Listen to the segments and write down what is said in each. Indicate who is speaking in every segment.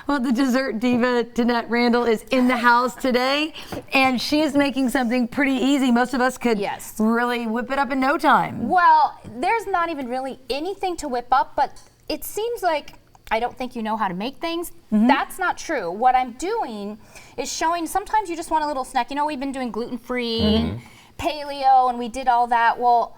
Speaker 1: Well, the dessert diva, Danette Randall, is in the house today, and she is making something pretty easy. Most of us could really whip it up in no time.
Speaker 2: Well, there's not even really anything to whip up, but it seems like I don't think you know how to make things. That's not true. What I'm doing is showing, sometimes you just want a little snack. You know, we've been doing gluten-free, paleo, and we did all that. Well,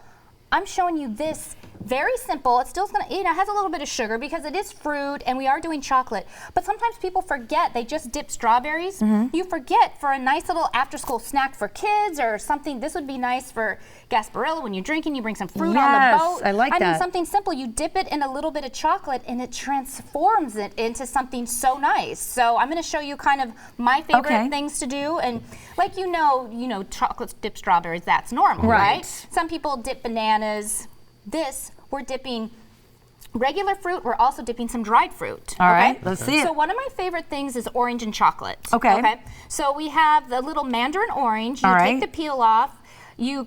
Speaker 2: I'm showing you this very simple. It's still gonna, it has a little bit of sugar because it is fruit and we are doing chocolate. But sometimes people forget, they just dip strawberries. You forget for a nice little after school snack for kids or something. This would be nice for Gasparilla when you're drinking, you bring some fruit on the boat.
Speaker 1: I like that.
Speaker 2: I mean, something simple. You dip it in a little bit of chocolate and it transforms it into something so nice. So I'm gonna show you kind of my favorite things to do. And like you know, chocolate dip strawberries, that's normal, right? Some people dip bananas. This, we're dipping regular fruit. We're also dipping some dried fruit.
Speaker 1: All right, let's see it.
Speaker 2: So one of my favorite things is orange and chocolate.
Speaker 1: Okay.
Speaker 2: So we have the little mandarin orange. You take the peel off. You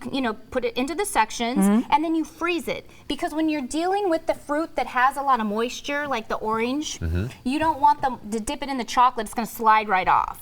Speaker 2: put it into the sections and then you freeze it, because when you're dealing with the fruit that has a lot of moisture like the orange, you don't want them to dip it in the chocolate. It's going to slide right off.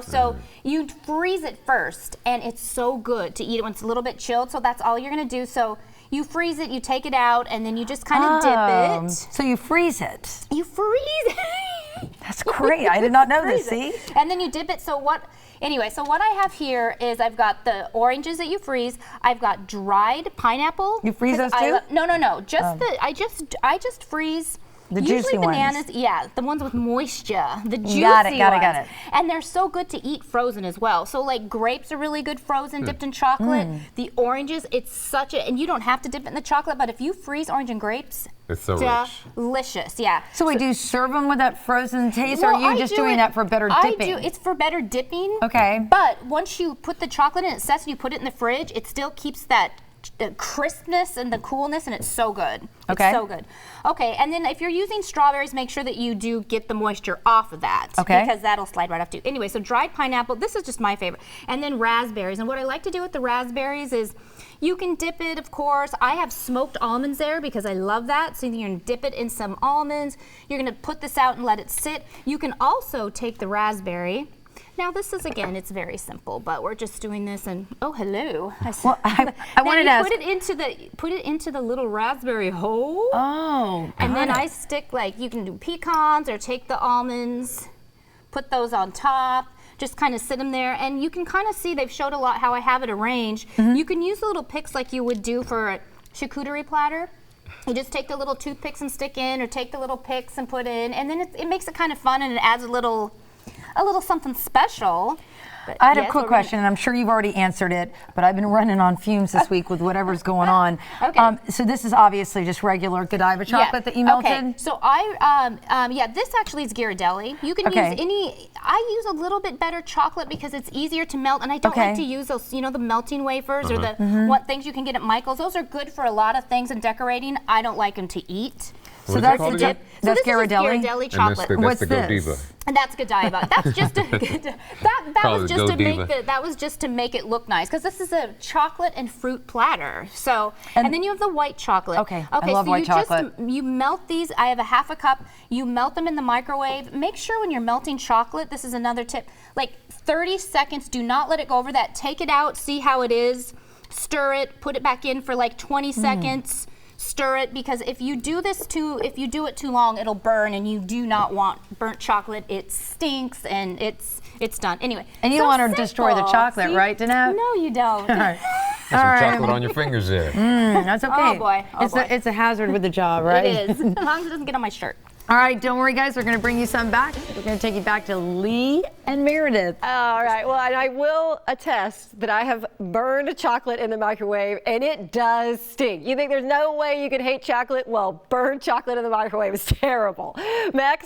Speaker 2: So you freeze it first, and it's so good to eat it when it's a little bit chilled. So that's all you're going to do. So you freeze it, you take it out, and then you just kind of dip it.
Speaker 1: So you freeze it.
Speaker 2: You freeze it.
Speaker 1: That's great. I did not know this. See?
Speaker 2: And then you dip it. So what I have here is I've got the oranges that you freeze. I've got dried pineapple.
Speaker 1: You freeze those too?
Speaker 2: No. Just I just freeze.
Speaker 1: The
Speaker 2: usually
Speaker 1: juicy
Speaker 2: bananas,
Speaker 1: ones.
Speaker 2: The ones with moisture, the juicy
Speaker 1: got it.
Speaker 2: ones. And they're so good to eat frozen as well. So like grapes are really good frozen, dipped in chocolate. The oranges, it's and you don't have to dip it in the chocolate, but if you freeze orange and grapes,
Speaker 3: it's so
Speaker 2: delicious,
Speaker 1: So wait, do you serve them with that frozen taste, or are you just doing that for better dipping?
Speaker 2: It's for better dipping.
Speaker 1: Okay.
Speaker 2: But once you put the chocolate in, it sets and you put it in the fridge, it still keeps that crispness and the coolness, and it's so good. It's so good. Okay, and then if you're using strawberries, make sure that you do get the moisture off of that. Because that'll slide right off too. Anyway, so dried pineapple, this is just my favorite. And then raspberries. And what I like to do with the raspberries is you can dip it, of course. I have smoked almonds there because I love that. So you're gonna dip it in some almonds. You're gonna put this out and let it sit. You can also take the raspberry. Now this is, again, it's very simple, but we're just doing this, and oh, hello.
Speaker 1: Well, I wanted to ask.
Speaker 2: Put it into the little raspberry hole.
Speaker 1: Oh,
Speaker 2: and then I stick, like, you can do pecans or take the almonds, put those on top, just kind of sit them there, and you can kind of see they've showed a lot how I have it arranged. You can use the little picks like you would do for a charcuterie platter. You just take the little toothpicks and stick in, or take the little picks and put in, and then it makes it kind of fun, and it adds a little something special. But
Speaker 1: I had a quick question, and I'm sure you've already answered it, but I've been running on fumes this week with whatever's going on. So this is obviously just regular Godiva chocolate that you melted?
Speaker 2: Okay, so this actually is Ghirardelli. You can use I use a little bit better chocolate because it's easier to melt, and I don't like to use those, the melting wafers or the things you can get at Michael's. Those are good for a lot of things and decorating. I don't like them to eat.
Speaker 1: So that's the dip. That's Ghirardelli?
Speaker 2: Ghirardelli chocolate.
Speaker 3: And
Speaker 1: What's
Speaker 3: the
Speaker 1: this?
Speaker 3: Godiva.
Speaker 2: And that's Godiva. That's just that was just to make it look nice, because this is a chocolate and fruit platter. So and then you have the white chocolate.
Speaker 1: Okay, I love white chocolate.
Speaker 2: You melt these. I have a half a cup. You melt them in the microwave. Make sure when you're melting chocolate, this is another tip, like 30 seconds. Do not let it go over that. Take it out. See how it is. Stir it. Put it back in for like 20 seconds. Stir it, because if you do it too long, it'll burn, and you do not want burnt chocolate. It stinks, and it's done. Anyway.
Speaker 1: And you don't want to destroy the chocolate, right, Danette?
Speaker 2: No, you don't.
Speaker 1: All right.
Speaker 3: Some chocolate on your fingers there.
Speaker 1: That's okay.
Speaker 2: Oh boy.
Speaker 1: It's a hazard with the job, right?
Speaker 2: It is. As long as it doesn't get on my shirt.
Speaker 1: All right, don't worry, guys. We're going to bring you some back. We're going to take you back to Lee and Meredith.
Speaker 4: All right. Well, and I will attest that I have burned chocolate in the microwave, and it does stink. You think there's no way you could hate chocolate? Well, burned chocolate in the microwave is terrible. Max?